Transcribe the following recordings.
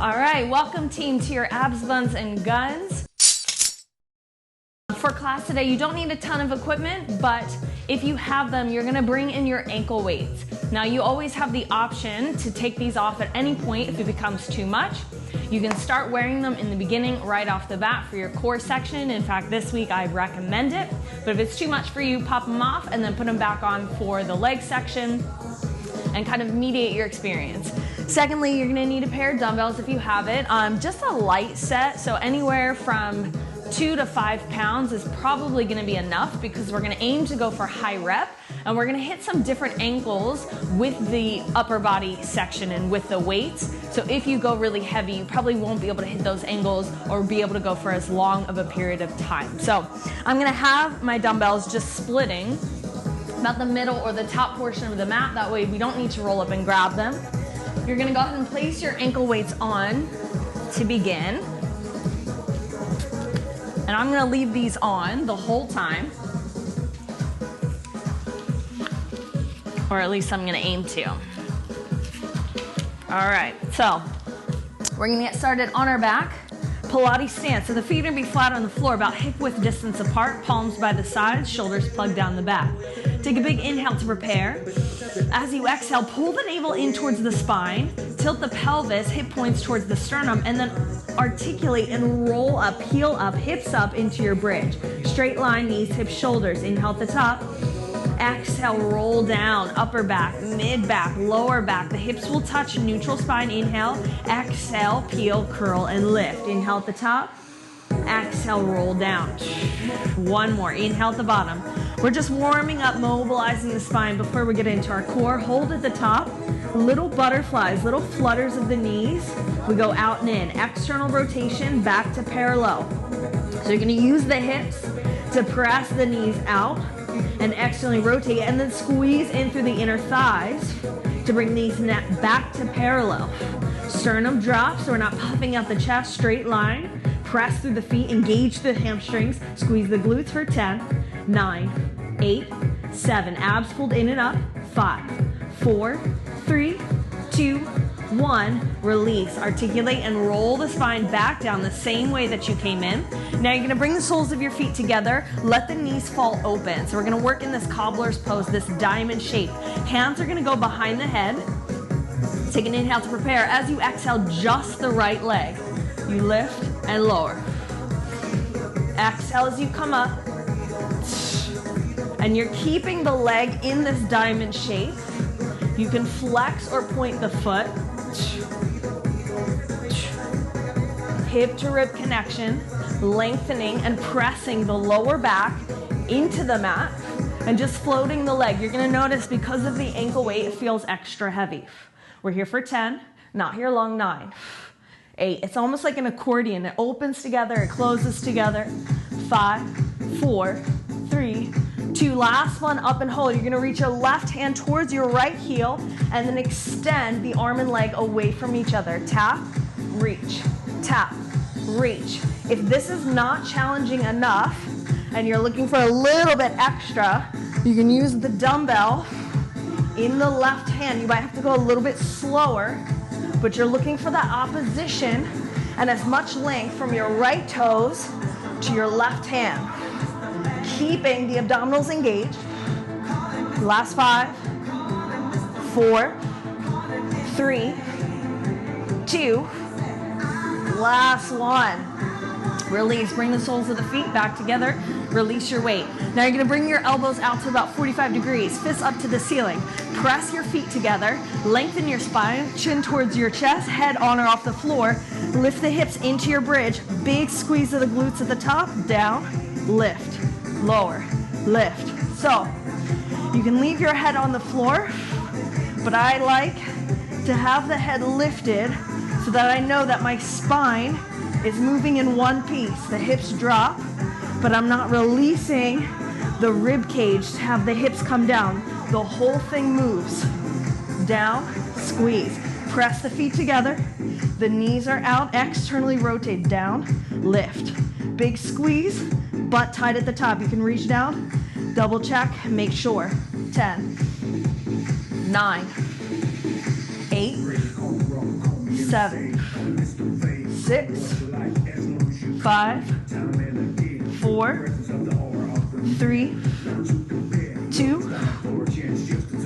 All right, welcome team to your abs, buns, and guns. For class today, you don't need a ton of equipment, but if you have them, you're gonna bring in your ankle weights. Now, you always have the option to take these off at any point if it becomes too much. You can start wearing them in the beginning right off the bat for your core section. In fact, this week I recommend it, but if it's too much for you, pop them off and then put them back on for the leg section and kind of mediate your experience. Secondly, you're gonna need a pair of dumbbells if you have it. Just a light set, so anywhere from 2 to 5 pounds is probably gonna be enough because we're gonna aim to go for high rep and we're gonna hit some different angles with the upper body section and with the weights. So if you go really heavy, you probably won't be able to hit those angles or be able to go for as long of a period of time. So I'm gonna have my dumbbells just splitting about the middle or the top portion of the mat. That way we don't need to roll up and grab them. You're gonna go ahead and place your ankle weights on to begin. And I'm gonna leave these on the whole time. Or at least I'm gonna aim to. All right, so we're gonna get started on our back. Pilates stance, so the feet are gonna be flat on the floor, about hip width distance apart, palms by the sides, shoulders plugged down the back. Take a big inhale to prepare. As you exhale, pull the navel in towards the spine, tilt the pelvis, hip points towards the sternum, and then articulate and roll up, heel up, hips up into your bridge. Straight line, knees, hips, shoulders. Inhale at the top. Exhale, roll down, upper back, mid back, lower back. The hips will touch neutral spine. Inhale, exhale, peel, curl, and lift. Inhale at the top. Exhale, roll down. One more. Inhale at the bottom. We're just warming up, mobilizing the spine before we get into our core. Hold at the top. Little butterflies, little flutters of the knees. We go out and in. External rotation, back to parallel. So you're gonna use the hips to press the knees out and externally rotate, and then squeeze in through the inner thighs to bring these back to parallel. Sternum drops, so we're not puffing out the chest, straight line. Press through the feet, engage the hamstrings, squeeze the glutes for 10, 9, 8, 7. Abs pulled in and up. 5, 4, 3, 2, 1. Release, articulate, and roll the spine back down the same way that you came in. Now you're gonna bring the soles of your feet together, let the knees fall open. So we're gonna work in this cobbler's pose, this diamond shape. Hands are gonna go behind the head. Take an inhale to prepare. As you exhale, just the right leg. You lift and lower. Exhale as you come up. And you're keeping the leg in this diamond shape. You can flex or point the foot. Hip to rib connection, lengthening and pressing the lower back into the mat and just floating the leg. You're gonna notice because of the ankle weight, it feels extra heavy. We're here for 10, not here long. 9, 8. It's almost like an accordion. It opens together, it closes together. 5, 4, 3, 2. Last one, up and hold. You're gonna reach your left hand towards your right heel and then extend the arm and leg away from each other. Tap, reach, tap, reach. If this is not challenging enough and you're looking for a little bit extra, you can use the dumbbell in the left hand. You might have to go a little bit slower, but you're looking for that opposition and as much length from your right toes to your left hand. Keeping the abdominals engaged. Last 5, 4, 3, 2, last one. Release, bring the soles of the feet back together. Release your weight. Now you're gonna bring your elbows out to about 45 degrees, fists up to the ceiling. Press your feet together, lengthen your spine, chin towards your chest, head on or off the floor. Lift the hips into your bridge. Big squeeze of the glutes at the top, down, lift, lower, lift. So you can leave your head on the floor, but I like to have the head lifted so that I know that my spine is moving in one piece. The hips drop, but I'm not releasing the rib cage to have the hips come down. The whole thing moves. Down, squeeze. Press the feet together. The knees are out, externally rotate. Down, lift. Big squeeze, butt tight at the top. You can reach down, double check, make sure. 10, 9, 8, 7, 6, 5, 4, 3, 2,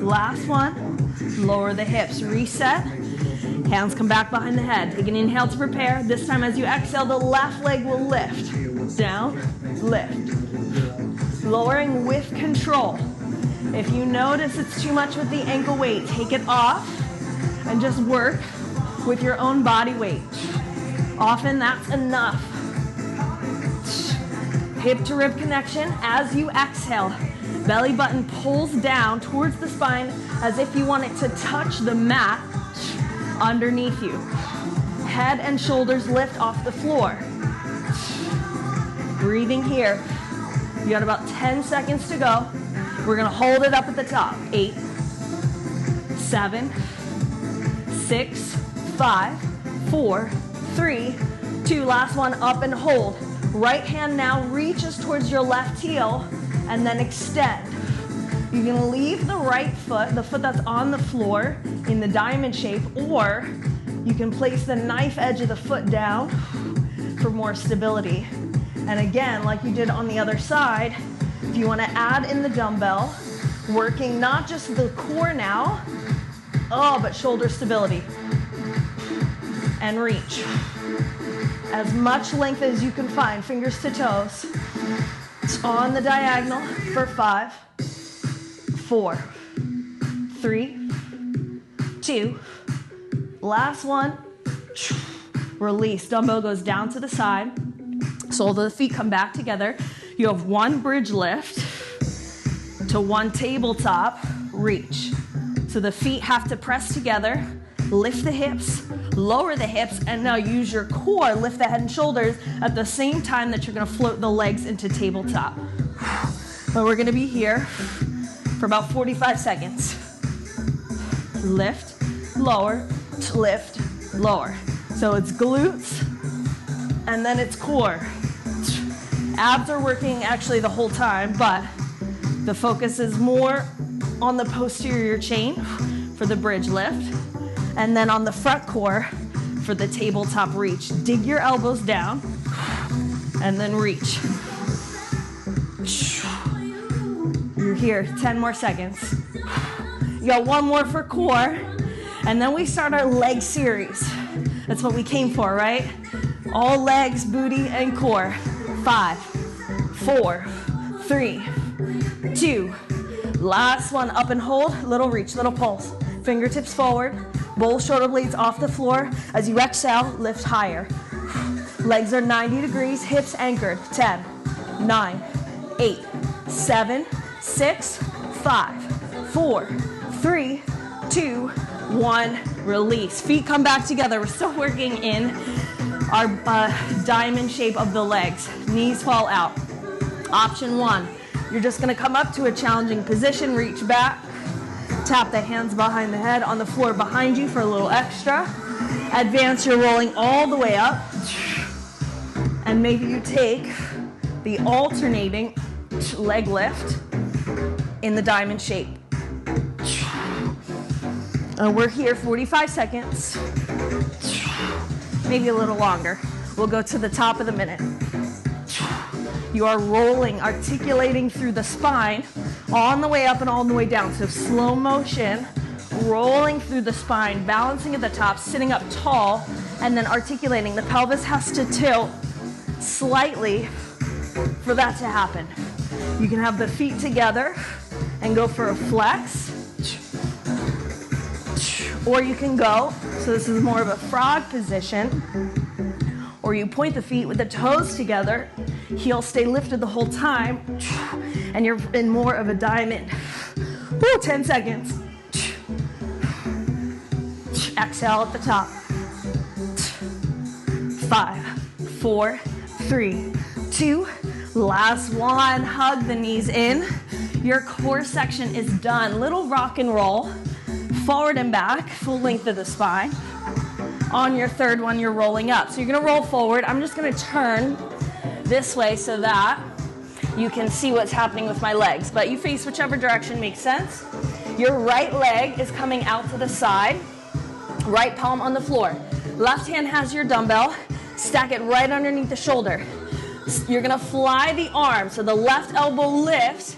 last one. Lower the hips, reset. Hands come back behind the head. Take an inhale to prepare. This time as you exhale, the left leg will lift. Down, lift. Lowering with control. If you notice it's too much with the ankle weight, take it off and just work with your own body weight. Often that's enough. Hip to rib connection as you exhale. Belly button pulls down towards the spine as if you want it to touch the mat underneath you. Head and shoulders lift off the floor. Breathing here. You got about 10 seconds to go. We're gonna hold it up at the top. 8, 7, 6, 5, 4, 3, 2. Last one, up and hold. Right hand now reaches towards your left heel and then extend. You can leave the right foot, the foot that's on the floor, in the diamond shape, or you can place the knife edge of the foot down for more stability. And again, like you did on the other side, if you want to add in the dumbbell, working not just the core now, but shoulder stability. And reach. As much length as you can find, fingers to toes. On the diagonal for 5, 4, 3, 2. Last one. Release. Dumbbell goes down to the side. Soles of the feet come back together. You have one bridge lift to one tabletop reach. So the feet have to press together. Lift the hips, lower the hips, and now use your core, lift the head and shoulders at the same time that you're gonna float the legs into tabletop. But we're gonna be here for about 45 seconds. Lift, lower, lift, lower. So it's glutes, and then it's core. Abs are working actually the whole time, but the focus is more on the posterior chain for the bridge lift. And then on the front core for the tabletop reach. Dig your elbows down and then reach. You're here, 10 more seconds. You got one more for core, and then we start our leg series. That's what we came for, right? All legs, booty, and core. 5, 4, 3, 2. Last one, up and hold, little reach, little pulse. Fingertips forward. Both shoulder blades off the floor. As you exhale, lift higher. Legs are 90 degrees, hips anchored. 10, 9, 8, 7, 6, 5, 4, 3, 2, 1. Release. Feet come back together. We're still working in our diamond shape of the legs. Knees fall out. Option 1, you're just gonna come up to a challenging position, reach back. Tap the hands behind the head on the floor behind you for a little extra. Advance, you're rolling all the way up. And maybe you take the alternating leg lift in the diamond shape. And we're here 45 seconds, maybe a little longer. We'll go to the top of the minute. You are rolling, articulating through the spine, on the way up and on the way down. So slow motion, rolling through the spine, balancing at the top, sitting up tall, and then articulating. The pelvis has to tilt slightly for that to happen. You can have the feet together and go for a flex, or you can go, so this is more of a frog position, or you point the feet with the toes together, heels stay lifted the whole time, and you're in more of a diamond. Woo, 10 seconds. Exhale at the top. 5, 4, 3, 2. Last one. Hug the knees in. Your core section is done. Little rock and roll. Forward and back, full length of the spine. On your third one, you're rolling up. So you're gonna roll forward. I'm just gonna turn this way so that you can see what's happening with my legs. But you face whichever direction makes sense. Your right leg is coming out to the side. Right palm on the floor. Left hand has your dumbbell. Stack it right underneath the shoulder. You're gonna fly the arm, so the left elbow lifts,